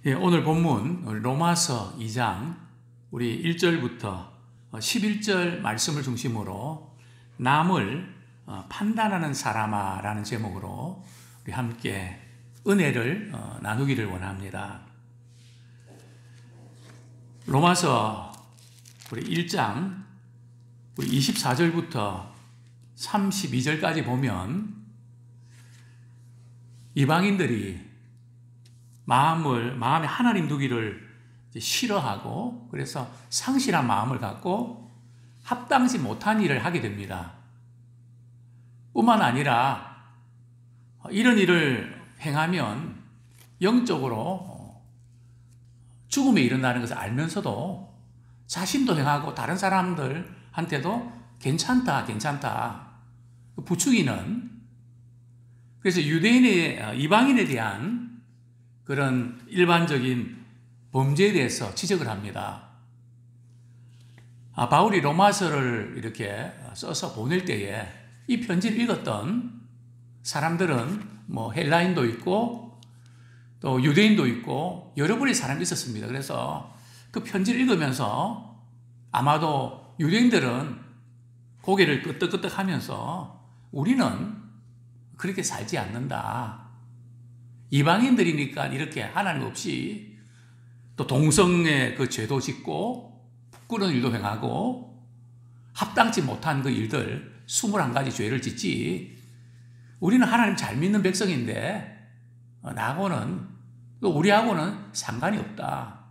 예, 오늘 본문 로마서 2장 우리 1절부터 11절 말씀을 중심으로 남을 판단하는 사람아 라는 제목으로 우리 함께 은혜를 나누기를 원합니다. 로마서 우리 1장 우리 24절부터 32절까지 보면 이방인들이 마음에 하나님 두기를 싫어하고 그래서 상실한 마음을 갖고 합당치 못한 일을 하게 됩니다. 뿐만 아니라 이런 일을 행하면 영적으로 죽음에 이른다는 것을 알면서도 자신도 행하고 다른 사람들한테도 괜찮다 부추기는, 그래서 이방인에 대한 그런 일반적인 범죄에 대해서 지적을 합니다. 바울이 로마서를 이렇게 써서 보낼 때에 이 편지를 읽었던 사람들은 헬라인도 있고 또 유대인도 있고 여러 분의 사람이 있었습니다. 그래서 그 편지를 읽으면서 아마도 유대인들은 고개를 끄덕끄덕 하면서 우리는 그렇게 살지 않는다. 이방인들이니까 이렇게 하나님 없이 또 동성애 그 죄도 짓고 부끄러운 일도 행하고 합당치 못한 그 일들 21가지 죄를 짓지, 우리는 하나님 잘 믿는 백성인데 나하고는 또 우리하고는 상관이 없다.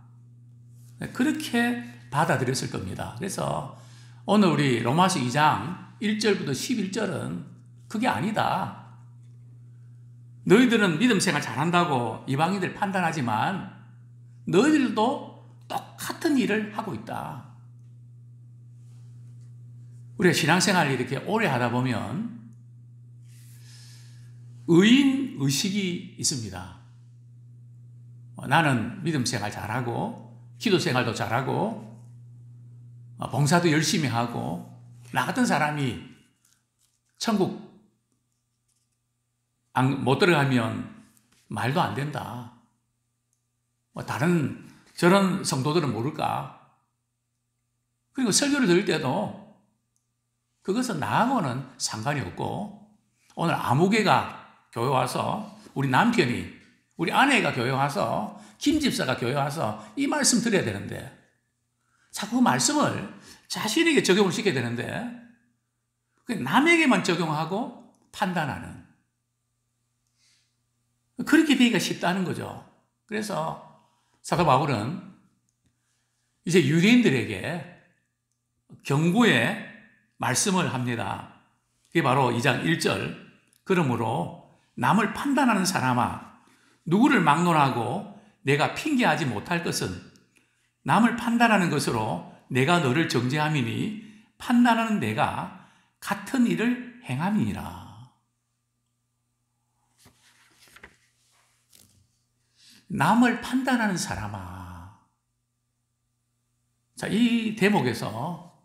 그렇게 받아들였을 겁니다. 그래서 오늘 우리 로마서 2장 1절부터 11절은 그게 아니다. 너희들은 믿음 생활 잘한다고 이방인들 판단하지만 너희들도 똑같은 일을 하고 있다. 우리가 신앙생활을 이렇게 오래 하다 보면 의인의식이 있습니다. 나는 믿음 생활 잘하고 기도 생활도 잘하고 봉사도 열심히 하고 나 같은 사람이 천국 못 들어가면 말도 안 된다. 다른 저런 성도들은 모를까? 그리고 설교를 들을 때도 그것은 나하고는 상관이 없고, 오늘 아무개가 교회 와서 우리 남편이, 우리 아내가 교회 와서, 김 집사가 교회 와서 이 말씀 드려야 되는데 자꾸 그 말씀을 자신에게 적용을 시켜야 되는데 남에게만 적용하고 판단하는, 그렇게 되기가 쉽다는 거죠. 그래서 사도 바울은 이제 유대인들에게 경고의 말씀을 합니다. 그게 바로 2장 1절. 그러므로 남을 판단하는 사람아, 누구를 막론하고 내가 핑계하지 못할 것은 남을 판단하는 것으로 내가 너를 정죄함이니 판단하는 내가 같은 일을 행함이니라. 남을 판단하는 사람아. 자, 이 대목에서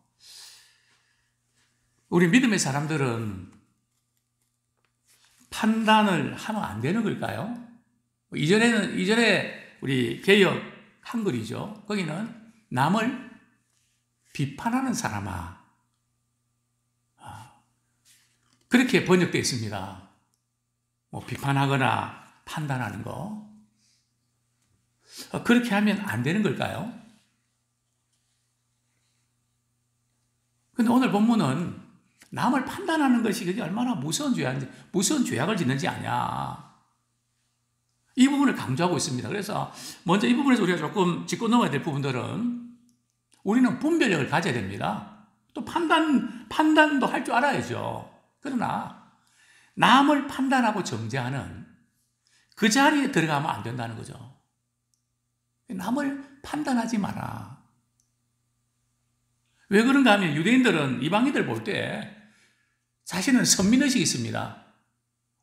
우리 믿음의 사람들은 판단을 하면 안 되는 걸까요? 이전에 우리 개역 한글이죠. 거기는 남을 비판하는 사람아. 그렇게 번역되어 있습니다. 비판하거나 판단하는 거. 그렇게 하면 안 되는 걸까요? 근데 오늘 본문은 남을 판단하는 것이 그게 얼마나 무서운 죄악을 짓는지 아냐. 이 부분을 강조하고 있습니다. 그래서 먼저 이 부분에서 우리가 조금 짚고 넘어야 될 부분들은 우리는 분별력을 가져야 됩니다. 또 판단도 할 줄 알아야죠. 그러나 남을 판단하고 정죄하는 그 자리에 들어가면 안 된다는 거죠. 남을 판단하지 마라. 왜 그런가 하면 유대인들은 이방인들 볼 때 자신은 선민의식이 있습니다.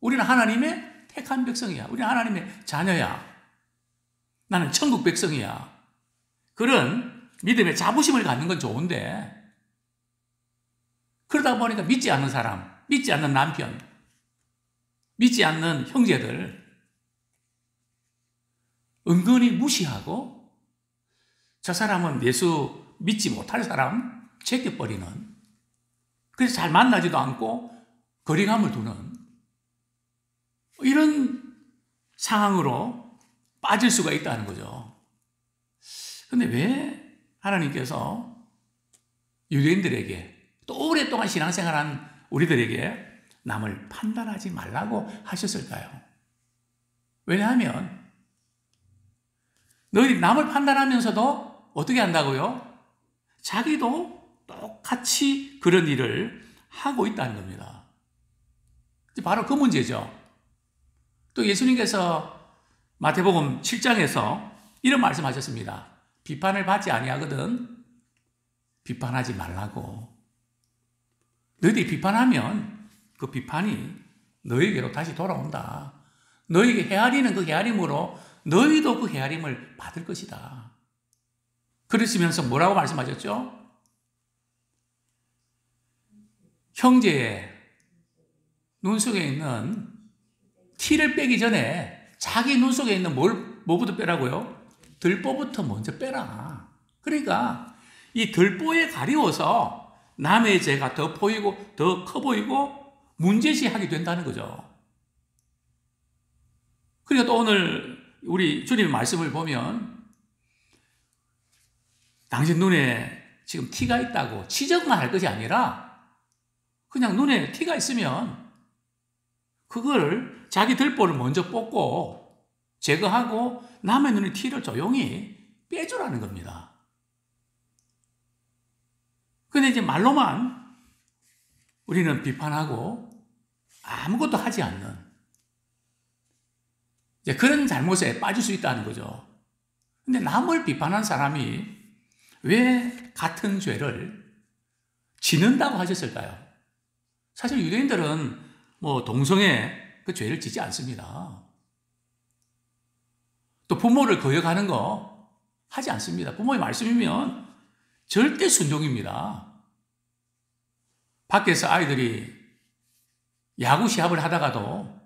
우리는 하나님의 택한 백성이야. 우리는 하나님의 자녀야. 나는 천국 백성이야. 그런 믿음의 자부심을 갖는 건 좋은데 그러다 보니까 믿지 않는 사람, 믿지 않는 남편, 믿지 않는 형제들, 은근히 무시하고 저 사람은 예수 믿지 못할 사람 제껴버리는, 그래서 잘 만나지도 않고 거리감을 두는 이런 상황으로 빠질 수가 있다는 거죠. 근데 왜 하나님께서 유대인들에게 또 오랫동안 신앙생활한 우리들에게 남을 판단하지 말라고 하셨을까요? 왜냐하면 너희 남을 판단하면서도 어떻게 한다고요? 자기도 똑같이 그런 일을 하고 있다는 겁니다. 바로 그 문제죠. 또 예수님께서 마태복음 7장에서 이런 말씀하셨습니다. 비판을 받지 아니하거든 비판하지 말라고. 너희들이 비판하면 그 비판이 너희에게로 다시 돌아온다. 너희에게 헤아리는 그 헤아림으로 너희도 그 헤아림을 받을 것이다. 그러시면서 뭐라고 말씀하셨죠? 형제의 눈 속에 있는 티를 빼기 전에 자기 눈 속에 있는 뭐부터 빼라고요? 들보부터 먼저 빼라. 그러니까 이 들보에 가리워서 남의 죄가 더 보이고 더 커 보이고 문제시하게 된다는 거죠. 그러니까 또 오늘 우리 주님의 말씀을 보면 당신 눈에 지금 티가 있다고 지적만 할 것이 아니라 그냥 눈에 티가 있으면 그걸 자기 들보를 먼저 뽑고 제거하고 남의 눈에 티를 조용히 빼주라는 겁니다. 근데 이제 말로만 우리는 비판하고 아무것도 하지 않는 이제 그런 잘못에 빠질 수 있다는 거죠. 근데 남을 비판한 사람이 왜 같은 죄를 짓는다고 하셨을까요? 사실 유대인들은 뭐 동성애 그 죄를 짓지 않습니다. 또 부모를 거역하는 거 하지 않습니다. 부모의 말씀이면 절대 순종입니다. 밖에서 아이들이 야구 시합을 하다가도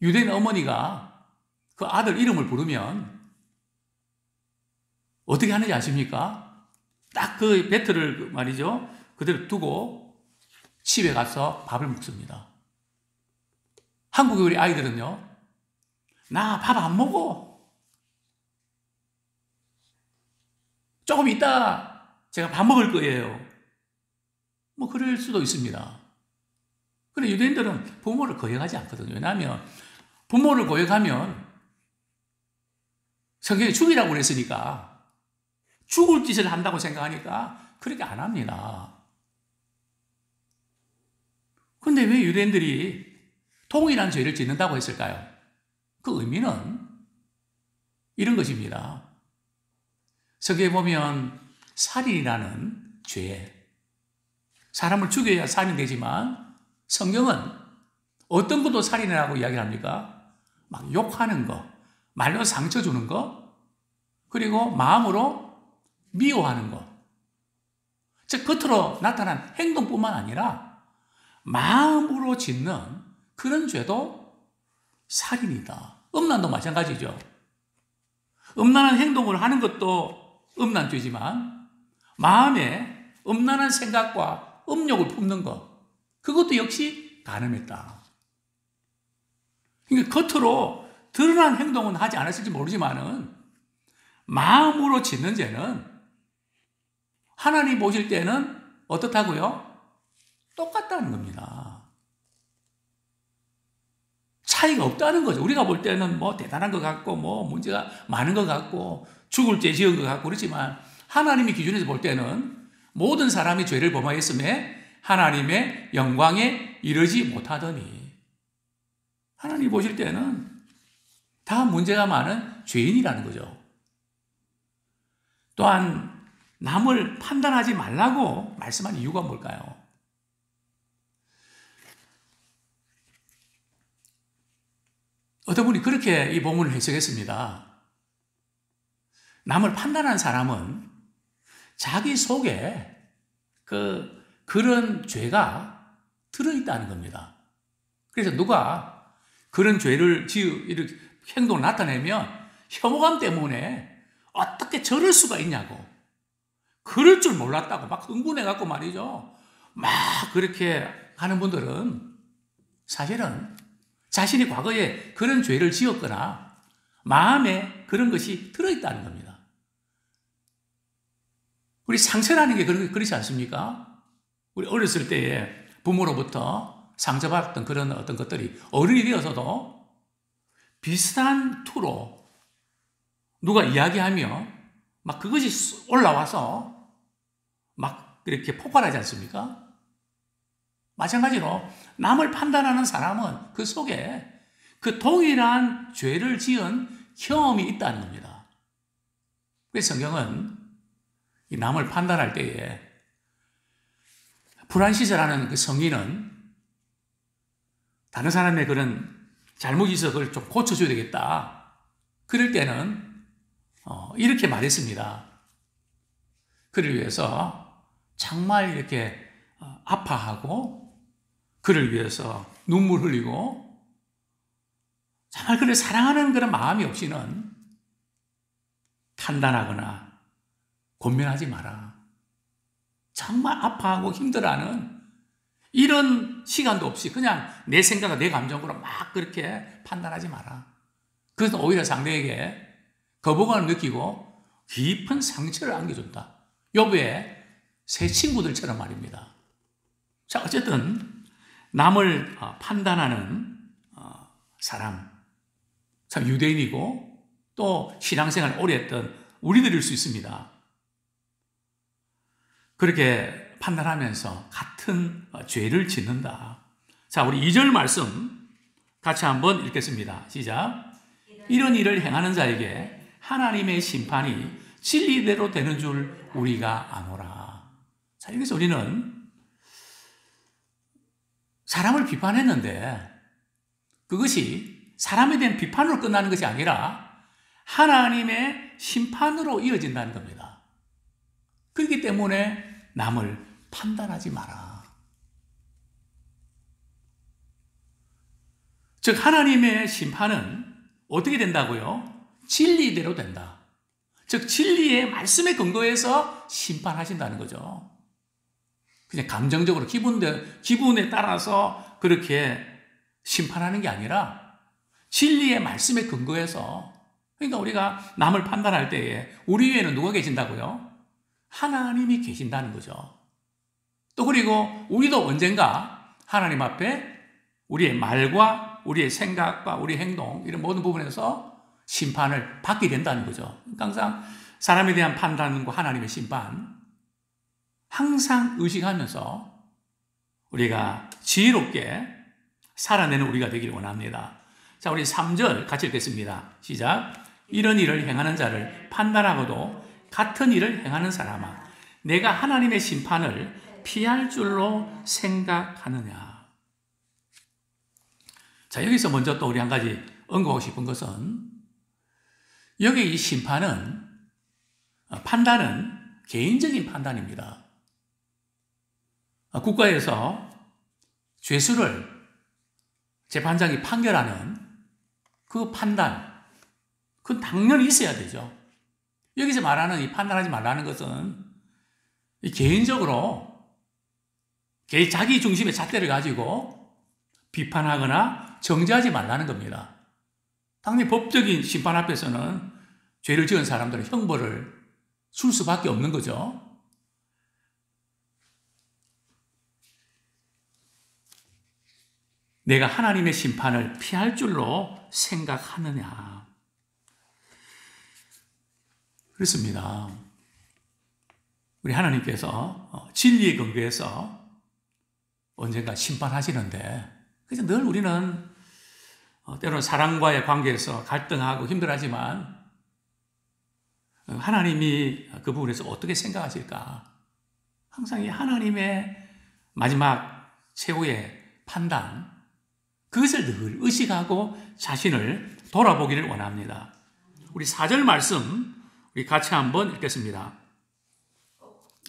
유대인 어머니가 그 아들 이름을 부르면 어떻게 하는지 아십니까? 딱 그 배트를 말이죠. 그대로 두고 집에 가서 밥을 먹습니다. 한국의 우리 아이들은요, 나 밥 안 먹어. 조금 이따 제가 밥 먹을 거예요. 뭐 그럴 수도 있습니다. 그런데 유대인들은 부모를 거역하지 않거든요. 왜냐하면 부모를 거역하면 성경에 죽이라고 그랬으니까 죽을 짓을 한다고 생각하니까 그렇게 안 합니다. 그런데 왜 유대인들이 동일한 죄를 짓는다고 했을까요? 그 의미는 이런 것입니다. 성경에 보면 살인이라는 죄, 사람을 죽여야 살인이 되지만 성경은 어떤 것도 살인이라고 이야기합니까? 막 욕하는 거, 말로 상처 주는 거, 그리고 마음으로 미워하는 거. 즉 겉으로 나타난 행동뿐만 아니라 마음으로 짓는 그런 죄도 살인이다. 음란도 마찬가지죠. 음란한 행동을 하는 것도 음란죄지만 마음에 음란한 생각과 음욕을 품는 것, 그것도 역시 간음했다. 그러니까 겉으로 드러난 행동은 하지 않았을지 모르지만은 마음으로 짓는 죄는 하나님 보실 때는 어떻다고요? 똑같다는 겁니다. 차이가 없다는 거죠. 우리가 볼 때는 뭐 대단한 것 같고 뭐 문제가 많은 것 같고 죽을 죄 지은 것 같고 그렇지만 하나님의 기준에서 볼 때는 모든 사람이 죄를 범하였음에 하나님의 영광에 이르지 못하더니, 하나님 보실 때는 다 문제가 많은 죄인이라는 거죠. 또한 남을 판단하지 말라고 말씀한 이유가 뭘까요? 어떤 분이 그렇게 이 본문을 해석했습니다. 남을 판단하는 사람은 자기 속에 그런 죄가 들어있다는 겁니다. 그래서 누가 그런 죄를 이렇게 행동을 나타내면 혐오감 때문에 어떻게 저럴 수가 있냐고, 그럴 줄 몰랐다고 막 흥분해갖고 말이죠. 막 그렇게 하는 분들은 사실은 자신이 과거에 그런 죄를 지었거나 마음에 그런 것이 들어있다는 겁니다. 우리 상처라는 게 그렇지 않습니까? 우리 어렸을 때에 부모로부터 상처받았던 그런 어떤 것들이 어른이 되어서도 비슷한 투로 누가 이야기하며 막 그것이 올라와서 막 이렇게 폭발하지 않습니까? 마찬가지로 남을 판단하는 사람은 그 속에 그 동일한 죄를 지은 경험이 있다는 겁니다. 그래서 성경은 이 남을 판단할 때에 프란시스라는 그 성인은 다른 사람의 그런 잘못이 있어서 그걸 좀 고쳐줘야 되겠다. 그럴 때는 이렇게 말했습니다. 그를 위해서 정말 이렇게 아파하고 그를 위해서 눈물 흘리고 정말 그를 사랑하는 그런 마음이 없이는 판단하거나 권면하지 마라. 정말 아파하고 힘들어하는 이런 시간도 없이 그냥 내 생각과 내 감정으로 막 그렇게 판단하지 마라. 그래서 오히려 상대에게 거부감을 느끼고 깊은 상처를 안겨준다. 욥의 새 친구들처럼 말입니다. 자, 어쨌든 남을 판단하는 사람, 참 유대인이고 또 신앙생활을 오래 했던 우리들일 수 있습니다. 그렇게 판단하면서 같은 죄를 짓는다. 자, 우리 2절 말씀 같이 한번 읽겠습니다. 시작. 이런 일을 행하는 자에게 하나님의 심판이 진리대로 되는 줄 우리가 아노라. 자, 여기서 우리는 사람을 비판했는데 그것이 사람에 대한 비판으로 끝나는 것이 아니라 하나님의 심판으로 이어진다는 겁니다. 그렇기 때문에 남을 판단하지 마라. 즉 하나님의 심판은 어떻게 된다고요? 진리대로 된다. 즉 진리의 말씀에 근거해서 심판하신다는 거죠. 그냥 감정적으로 기분에 따라서 그렇게 심판하는 게 아니라 진리의 말씀에 근거해서, 그러니까 우리가 남을 판단할 때에 우리 위에는 누가 계신다고요? 하나님이 계신다는 거죠. 또 그리고 우리도 언젠가 하나님 앞에 우리의 말과 우리의 생각과 우리의 행동 이런 모든 부분에서 심판을 받게 된다는 거죠. 항상 사람에 대한 판단과 하나님의 심판 항상 의식하면서 우리가 지혜롭게 살아내는 우리가 되기를 원합니다. 자, 우리 3절 같이 읽겠습니다. 시작. 이런 일을 행하는 자를 판단하고도 같은 일을 행하는 사람아, 내가 하나님의 심판을 피할 줄로 생각하느냐. 자, 여기서 먼저 또 우리 한 가지 언급하고 싶은 것은, 여기 이 심판은, 판단은 개인적인 판단입니다. 국가에서 죄수를 재판장이 판결하는 그 판단, 그건 당연히 있어야 되죠. 여기서 말하는 이 판단하지 말라는 것은 이 개인적으로 자기 중심의 잣대를 가지고 비판하거나 정죄하지 말라는 겁니다. 당연히 법적인 심판 앞에서는 죄를 지은 사람들은 형벌을 줄 수밖에 없는 거죠. 내가 하나님의 심판을 피할 줄로 생각하느냐. 그렇습니다. 우리 하나님께서 진리에 근거해서 언젠가 심판하시는데, 그래서 늘 우리는 때로는 사랑과의 관계에서 갈등하고 힘들어하지만 하나님이 그 부분에서 어떻게 생각하실까? 항상 이 하나님의 마지막 최후의 판단, 그것을 늘 의식하고 자신을 돌아보기를 원합니다. 우리 4절 말씀 우리 같이 한번 읽겠습니다.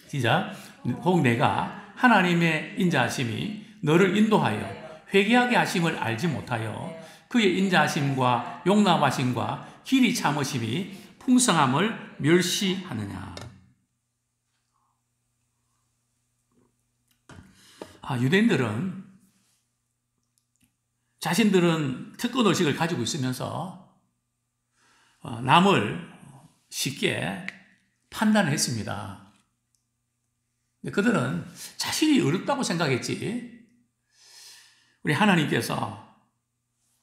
시작. 혹 내가 하나님의 인자하심이 너를 인도하여 회개하게 하심을 알지 못하여 그의 인자하심과 용납하심과 길이 참으심이 풍성함을 멸시하느냐. 유대인들은 자신들은 특권 의식을 가지고 있으면서 남을 쉽게 판단했습니다. 그들은 자신이 어렵다고 생각했지, 우리 하나님께서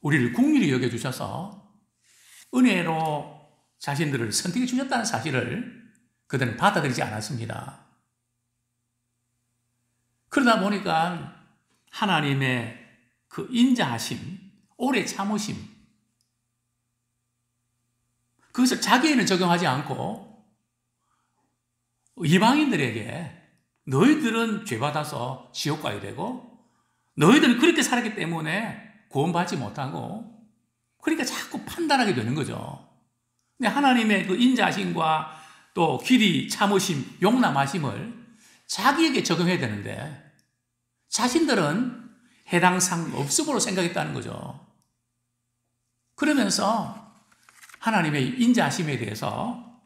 우리를 긍휼히 여겨주셔서 은혜로 자신들을 선택해 주셨다는 사실을 그들은 받아들이지 않았습니다. 그러다 보니까 하나님의 그 인자하심, 오래 참으심, 그것을 자기에는 적용하지 않고 이방인들에게 너희들은 죄받아서 지옥 가야 되고 너희들은 그렇게 살았기 때문에 구원받지 못하고, 그러니까 자꾸 판단하게 되는 거죠. 근데 하나님의 그 인자하심과 또 길이 참으심, 용납하심을 자기에게 적용해야 되는데 자신들은 해당 상없음으로 생각했다는 거죠. 그러면서 하나님의 인자하심에 대해서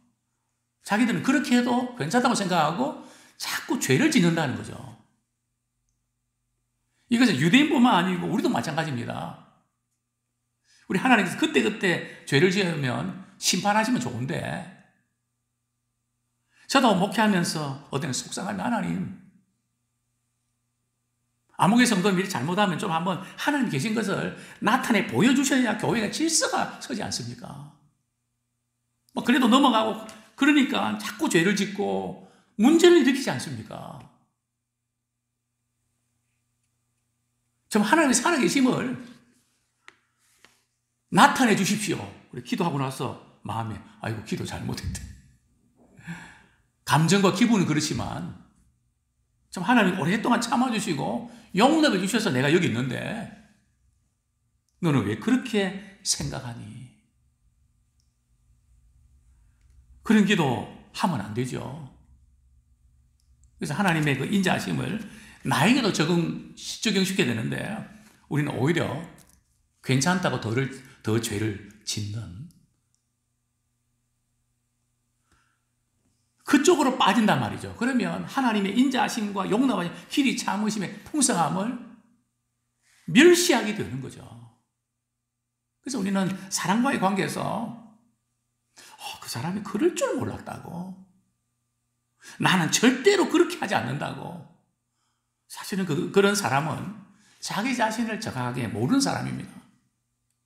자기들은 그렇게 해도 괜찮다고 생각하고 자꾸 죄를 짓는다는 거죠. 이것은 유대인뿐만 아니고 우리도 마찬가지입니다. 우리 하나님께서 그때그때 죄를 지으면 심판하시면 좋은데, 저도 목회하면서 어떤 속상하면 하나님, 아무개 성도님이 잘못하면 좀 한번 하나님 계신 것을 나타내 보여주셔야 교회가 질서가 서지 않습니까? 그래도 넘어가고 그러니까 자꾸 죄를 짓고 문제를 일으키지 않습니까? 좀 하나님의 살아계심을 나타내 주십시오. 우리 기도하고 나서 마음에 아이고 기도 잘못했대. 감정과 기분은 그렇지만 좀 하나님 오랫동안 참아주시고 용납해 주셔서 내가 여기 있는데 너는 왜 그렇게 생각하니? 그런 기도 하면 안 되죠. 그래서 하나님의 그 인자하심을 나에게도 적용시켜야 되는데 우리는 오히려 괜찮다고 더 죄를 짓는 그쪽으로 빠진단 말이죠. 그러면 하나님의 인자하심과 용납하심, 길이 참으심의 풍성함을 멸시하게 되는 거죠. 그래서 우리는 사람과의 관계에서 그 사람이 그럴 줄 몰랐다고, 나는 절대로 그렇게 하지 않는다고. 사실은 그런 사람은 자기 자신을 정확하게 모르는 사람입니다.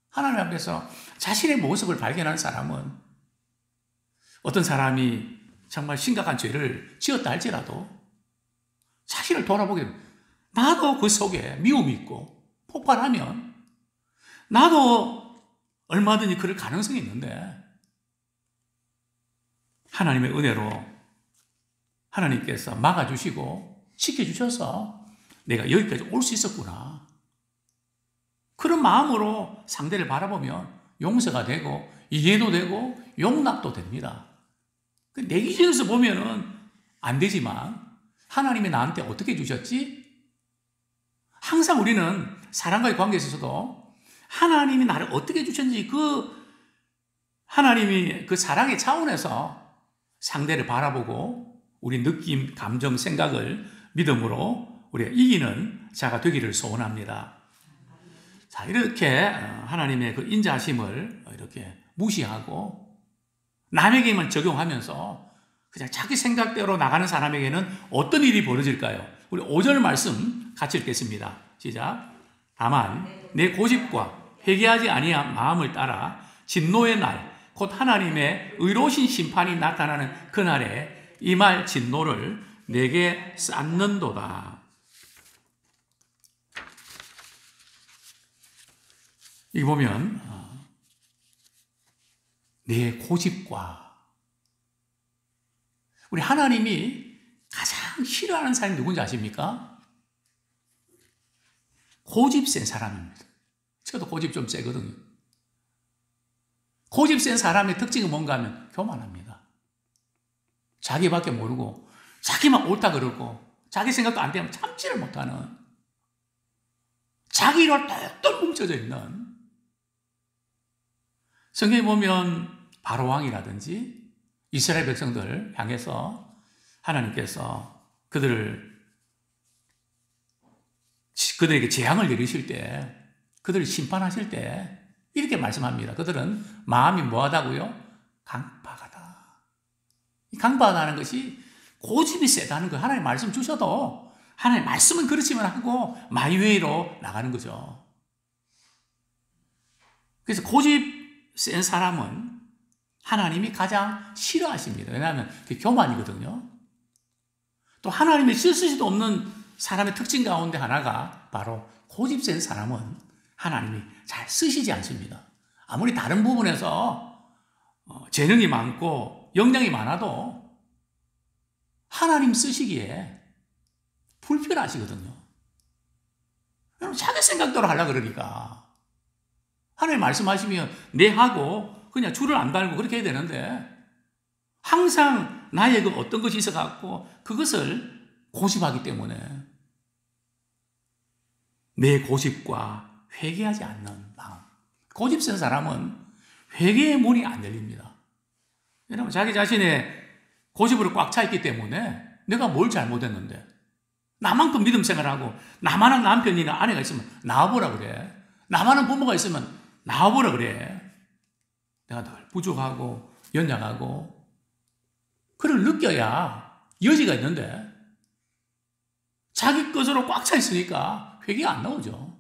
하나님 앞에서 자신의 모습을 발견하는 사람은 어떤 사람이 정말 심각한 죄를 지었다 할지라도 자신을 돌아보게 됩니다. 나도 그 속에 미움이 있고 폭발하면 나도 얼마든지 그럴 가능성이 있는데 하나님의 은혜로 하나님께서 막아주시고 지켜주셔서 내가 여기까지 올 수 있었구나. 그런 마음으로 상대를 바라보면 용서가 되고 이해도 되고 용납도 됩니다. 내 기준에서 보면은 안 되지만 하나님이 나한테 어떻게 주셨지? 항상 우리는 사람과의 관계에 있어서도 하나님이 나를 어떻게 주셨는지 그 하나님이 그 사랑의 차원에서 상대를 바라보고 우리 느낌, 감정, 생각을 믿음으로 우리가 이기는 자가 되기를 소원합니다. 자, 이렇게 하나님의 그 인자하심을 이렇게 무시하고 남에게만 적용하면서 그냥 자기 생각대로 나가는 사람에게는 어떤 일이 벌어질까요? 우리 5절 말씀 같이 읽겠습니다. 시작. 다만 내 고집과 회개하지 아니한 마음을 따라 진노의 날, 곧 하나님의 의로우신 심판이 나타나는 그날에 이 말 진노를 내게 쌓는도다. 여기 보면 내 고집과, 우리 하나님이 가장 싫어하는 사람이 누군지 아십니까? 고집 센 사람입니다. 저도 고집 좀 세거든요. 고집 센 사람의 특징은 뭔가 하면 교만합니다. 자기밖에 모르고 자기만 옳다 그러고 자기 생각도 안 되면 참지를 못하는, 자기로 똘똘 뭉쳐져 있는, 성경에 보면 바로 왕이라든지 이스라엘 백성들 향해서 하나님께서 그들에게 재앙을 내리실 때, 그들을 심판하실 때 이렇게 말씀합니다. 그들은 마음이 뭐하다고요? 강박하다. 이 강박하다는 것이 고집이 세다는 거예요. 하나님 말씀 주셔도 하나님 말씀은 그렇지만 하고 마이웨이로 나가는 거죠. 그래서 고집 센 사람은 하나님이 가장 싫어하십니다. 왜냐하면 그게 교만이거든요. 또 하나님이 쓸 수도 없는 사람의 특징 가운데 하나가 바로 고집 센 사람은 하나님이 잘 쓰시지 않습니다. 아무리 다른 부분에서 재능이 많고 역량이 많아도 하나님 쓰시기에 불편하시거든요. 자기 생각대로 하려고 그러니까. 하나님 말씀하시면 네 하고 그냥 줄을 안 달고 그렇게 해야 되는데 항상 나의 그 어떤 것이 있어갖고 그것을 고집하기 때문에 내 고집과 회개하지 않는 마음. 고집 센 사람은 회개의 문이 안 열립니다. 왜냐하면 자기 자신의 고집으로 꽉 차 있기 때문에 내가 뭘 잘못했는데 나만큼 믿음 생활하고 나만한 남편이나 아내가 있으면 나와보라 그래. 나만한 부모가 있으면 나와보라 그래. 내가 늘 부족하고 연약하고 그걸 느껴야 여지가 있는데 자기 것으로 꽉 차 있으니까 회개가 안 나오죠.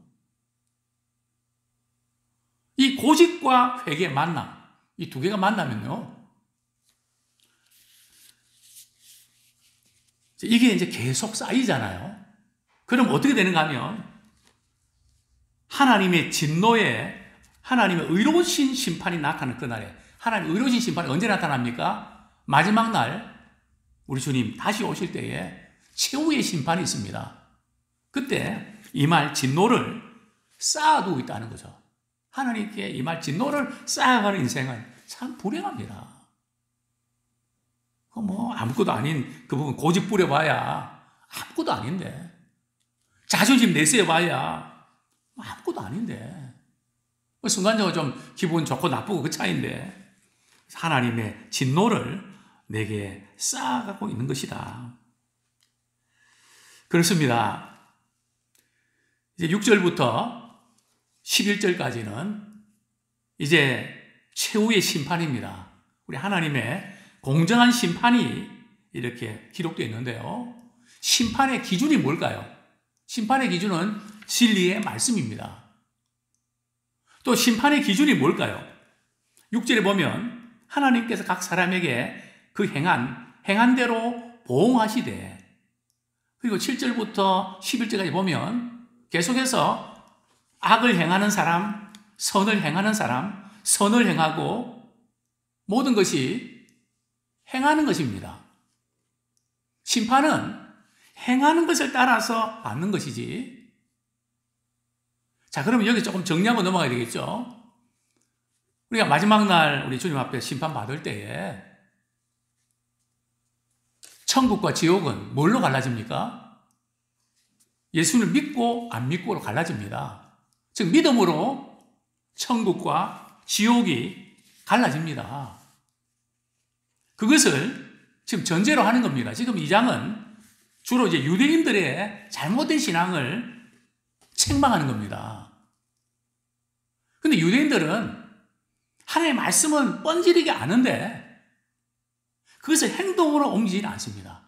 이 고집과 회개의 만남, 이 두 개가 만나면요, 이게 이제 계속 쌓이잖아요. 그럼 어떻게 되는가 하면 하나님의 진노에 하나님의 의로우신 심판이 나타나는 그날에, 하나님의 의로우신 심판이 언제 나타납니까? 마지막 날 우리 주님 다시 오실 때에 최후의 심판이 있습니다. 그때 이 말 진노를 쌓아두고 있다는 거죠. 하나님께 이 말 진노를 쌓아가는 인생은 참 불행합니다. 뭐 아무것도 아닌 그 부분 고집 부려봐야 아무것도 아닌데, 자존심 내세워봐야 아무것도 아닌데, 순간적으로 좀 기분 좋고 나쁘고 그 차이인데 하나님의 진노를 내게 쌓아가고 있는 것이다. 그렇습니다. 이제 6절부터 11절까지는 이제 최후의 심판입니다. 우리 하나님의 공정한 심판이 이렇게 기록되어 있는데요. 심판의 기준이 뭘까요? 심판의 기준은 진리의 말씀입니다. 또 심판의 기준이 뭘까요? 6절에 보면 하나님께서 각 사람에게 그 행한 대로 보응하시되, 그리고 7절부터 11절까지 보면 계속해서 악을 행하는 사람, 선을 행하는 사람, 선을 행하고 모든 것이 행하는 것입니다. 심판은 행하는 것을 따라서 받는 것이지. 자, 그러면 여기 조금 정리하고 넘어가야 되겠죠? 우리가 마지막 날 우리 주님 앞에 심판받을 때에 천국과 지옥은 뭘로 갈라집니까? 예수를 믿고 안 믿고로 갈라집니다. 즉 믿음으로 천국과 지옥이 갈라집니다. 그것을 지금 전제로 하는 겁니다. 지금 이 장은 주로 이제 유대인들의 잘못된 신앙을 책망하는 겁니다. 근데 유대인들은 하나님의 말씀은 뻔질하게 아는데 그것을 행동으로 옮기지는 않습니다.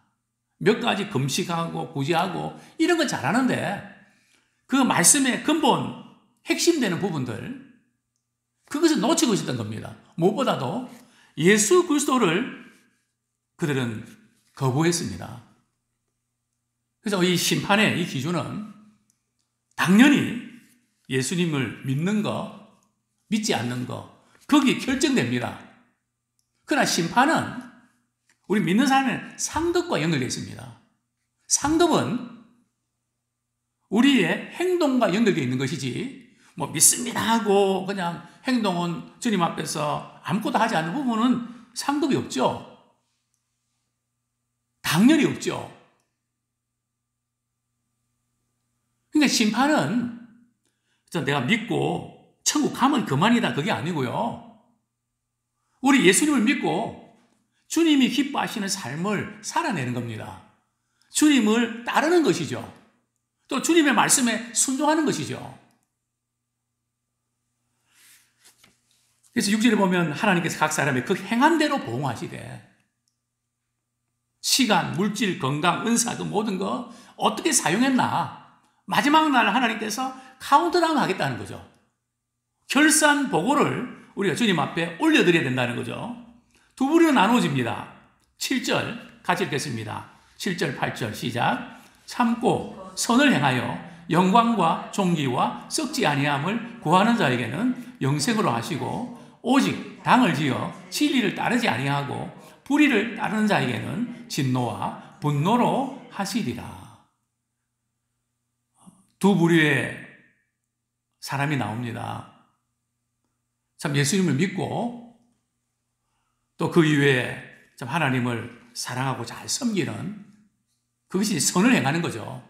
몇 가지 금식하고 구제하고 이런 건 잘하는데 그 말씀의 근본 핵심되는 부분들, 그것을 놓치고 있었던 겁니다. 무엇보다도 예수 그리스도를 그들은 거부했습니다. 그래서 이 심판의 이 기준은 당연히 예수님을 믿는 거, 믿지 않는 거, 거기에 결정됩니다. 그러나 심판은 우리 믿는 사람의 상급과 연결되어 있습니다. 상급은 우리의 행동과 연결되어 있는 것이지, 뭐 믿습니다 하고 그냥 행동은 주님 앞에서 아무것도 하지 않는 부분은 상급이 없죠. 당연히 없죠. 그러니까 심판은 내가 믿고 천국 가면 그만이다, 그게 아니고요. 우리 예수님을 믿고 주님이 기뻐하시는 삶을 살아내는 겁니다. 주님을 따르는 것이죠. 또 주님의 말씀에 순종하는 것이죠. 그래서 6절에 보면 하나님께서 각 사람의 그 행한 대로 보응하시되 시간, 물질, 건강, 은사 그 모든 거 어떻게 사용했나 마지막 날 하나님께서 카운트다운 하겠다는 거죠. 결산 보고를 우리가 주님 앞에 올려드려야 된다는 거죠. 두 부류로 나누어집니다. 7절 같이 읽겠습니다. 7절, 8절 시작. 참고 선을 행하여 영광과 존귀와 썩지 아니함을 구하는 자에게는 영생으로 하시고 오직 당을 지어 진리를 따르지 아니하고 불의를 따르는 자에게는 진노와 분노로 하시리라. 두 부류의 사람이 나옵니다. 참 예수님을 믿고 또 그 이후에 참 하나님을 사랑하고 잘 섬기는 그것이 선을 행하는 거죠.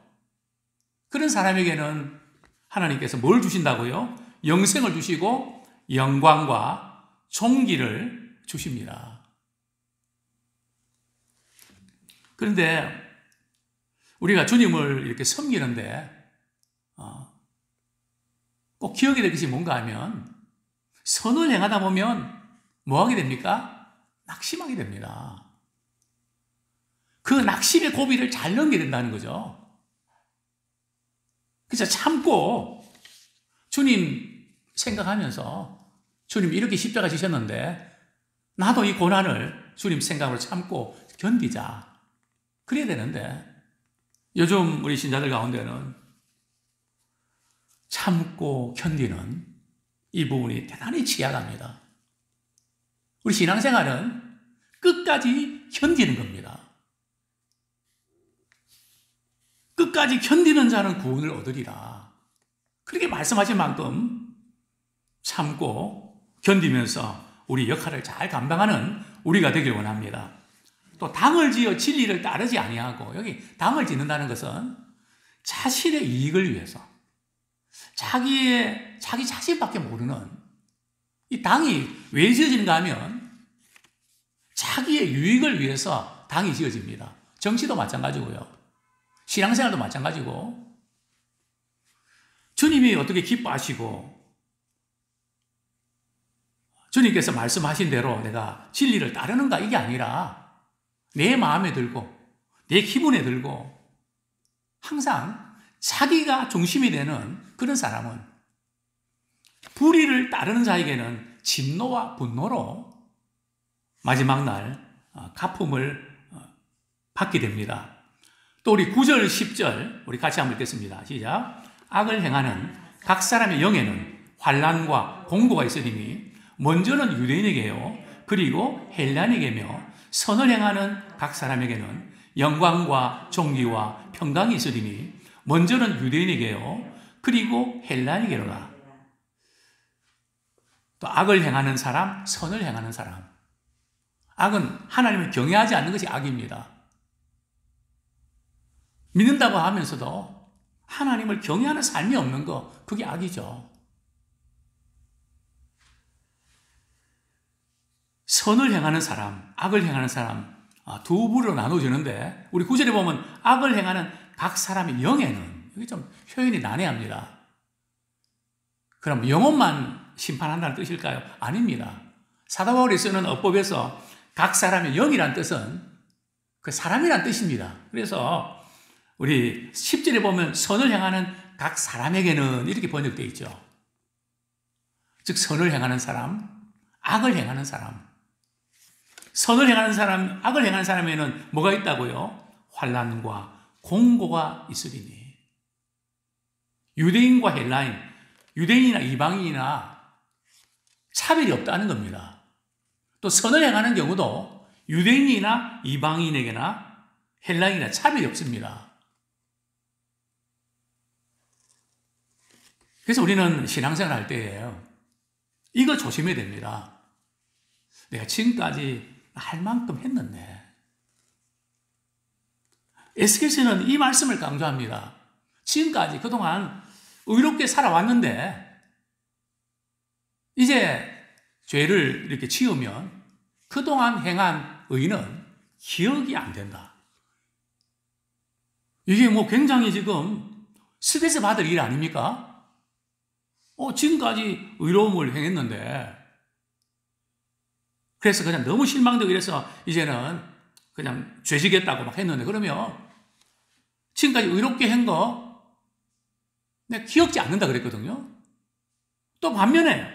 그런 사람에게는 하나님께서 뭘 주신다고요? 영생을 주시고 영광과 존귀를 주십니다. 그런데 우리가 주님을 이렇게 섬기는데 꼭 기억해야 될 것이 뭔가 하면 선을 행하다 보면 뭐 하게 됩니까? 낙심하게 됩니다. 그 낙심의 고비를 잘 넘겨야 된다는 거죠. 그래서 참고 주님 생각하면서 주님 이렇게 십자가 지셨는데 나도 이 고난을 주님 생각으로 참고 견디자. 그래야 되는데 요즘 우리 신자들 가운데는 참고 견디는 이 부분이 대단히 취약합니다. 우리 신앙생활은 끝까지 견디는 겁니다. 끝까지 견디는 자는 구원을 얻으리라. 그렇게 말씀하신 만큼 참고 견디면서 우리 역할을 잘 감당하는 우리가 되길 원합니다. 또 당을 지어 진리를 따르지 아니하고 여기 당을 짓는다는 것은 자신의 이익을 위해서 자기 자신밖에 모르는 이 당이 왜 지어지는가 하면 자기의 유익을 위해서 당이 지어집니다. 정치도 마찬가지고요. 신앙생활도 마찬가지고 주님이 어떻게 기뻐하시고 주님께서 말씀하신 대로 내가 진리를 따르는가 이게 아니라 내 마음에 들고 내 기분에 들고 항상 자기가 중심이 되는 그런 사람은 불의를 따르는 자에게는 진노와 분노로 마지막 날 갚음을 받게 됩니다. 또 우리 9절, 10절 우리 같이 한번 읽겠습니다. 시작. 악을 행하는 각 사람의 영에는 환난과 공고가 있으리니 먼저는 유대인에게요 그리고 헬라인에게며 선을 행하는 각 사람에게는 영광과 존귀와 평강이 있으리니 먼저는 유대인에게요 그리고 헬라인에게로라. 또 악을 행하는 사람, 선을 행하는 사람. 악은 하나님을 경외하지 않는 것이 악입니다. 믿는다고 하면서도 하나님을 경외하는 삶이 없는 거, 그게 악이죠. 선을 행하는 사람, 악을 행하는 사람 두 부류로 나눠지는데 우리 9절에 보면 악을 행하는 각 사람의 영에는 여기 좀 표현이 난해합니다. 그럼 영혼만 심판한다는 뜻일까요? 아닙니다. 사도 바울이 쓰는 어법에서 각 사람의 영이란 뜻은 그 사람이란 뜻입니다. 그래서 우리 10절에 보면 선을 행하는 각 사람에게는 이렇게 번역되어 있죠. 즉 선을 행하는 사람, 악을 행하는 사람. 선을 행하는 사람, 악을 행하는 사람에는 뭐가 있다고요? 환난과 공고가 있으리니. 유대인과 헬라인, 유대인이나 이방인이나 차별이 없다는 겁니다. 또 선을 행하는 경우도 유대인이나 이방인에게나 헬라인이나 차별이 없습니다. 그래서 우리는 신앙생활 할 때에요. 이거 조심해야 됩니다. 내가 지금까지 할 만큼 했는데. 에스겔서는 이 말씀을 강조합니다. 지금까지 그동안 의롭게 살아왔는데 이제 죄를 이렇게 지으면 그동안 행한 의는 기억이 안 된다. 이게 뭐 굉장히 지금 스트레스 받을 일 아닙니까? 지금까지 의로움을 행했는데, 그래서 그냥 너무 실망되고 이래서 이제는 그냥 죄지겠다고 막 했는데, 그러면 지금까지 의롭게 한 거 내가 기억지 않는다 그랬거든요. 또 반면에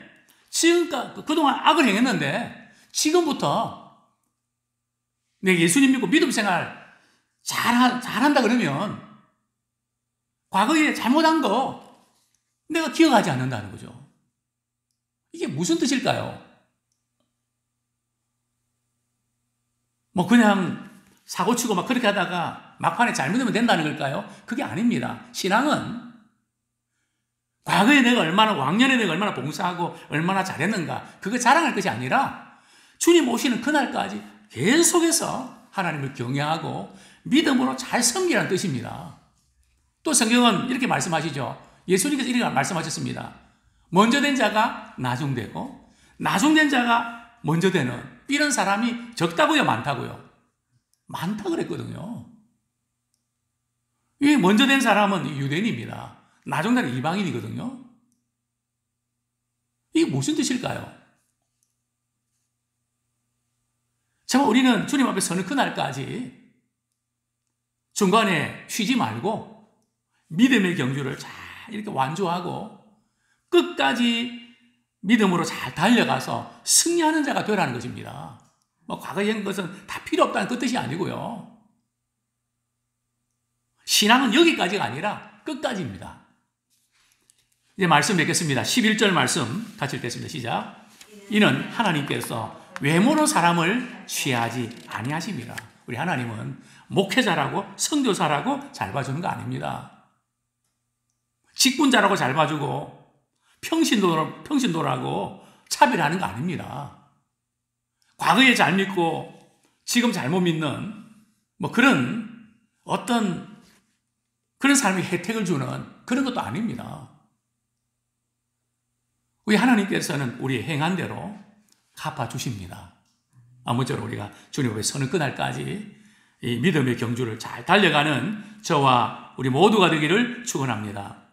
지금까지 그동안 악을 행했는데 지금부터 내가 예수님 믿고 믿음 생활 잘한다 그러면 과거에 잘못한 거 내가 기억하지 않는다는 거죠. 이게 무슨 뜻일까요? 뭐 그냥 사고치고 막 그렇게 하다가 막판에 잘못하면 된다는 걸까요? 그게 아닙니다. 신앙은 과거에 내가 얼마나, 왕년에 내가 얼마나 봉사하고 얼마나 잘했는가, 그거 자랑할 것이 아니라 주님 오시는 그날까지 계속해서 하나님을 경외하고 믿음으로 잘 섬기라는 뜻입니다. 또 성경은 이렇게 말씀하시죠. 예수님께서 이렇게 말씀하셨습니다. 먼저 된 자가 나중되고 나중된 자가 먼저 되는, 이런 사람이 적다고요, 많다고요? 많다 그랬거든요. 이 먼저 된 사람은 유대인입니다. 나중되는 이방인이거든요. 이게 무슨 뜻일까요? 정말 우리는 주님 앞에 서는 그날까지 중간에 쉬지 말고 믿음의 경주를 잘 이렇게 완주하고 끝까지 믿음으로 잘 달려가서 승리하는 자가 되라는 것입니다. 뭐 과거에 한 것은 다 필요 없다는 그 뜻이 아니고요. 신앙은 여기까지가 아니라 끝까지입니다. 이제 말씀 맺겠습니다. 11절 말씀 같이 읽겠습니다. 시작. 이는 하나님께서 외모로 사람을 취하지 아니하십니다. 우리 하나님은 목회자라고 선교사라고 잘 봐주는 거 아닙니다. 직분자라고 잘 봐주고 평신도라고 차별하는 거 아닙니다. 과거에 잘 믿고 지금 잘못 믿는 뭐 그런 어떤 그런 사람이 혜택을 주는 그런 것도 아닙니다. 우리 하나님께서는 우리의 행한 대로 갚아주십니다. 아무쪼록 우리가 주님 앞에 서는 그날까지 이 믿음의 경주를 잘 달려가는 저와 우리 모두가 되기를 축원합니다.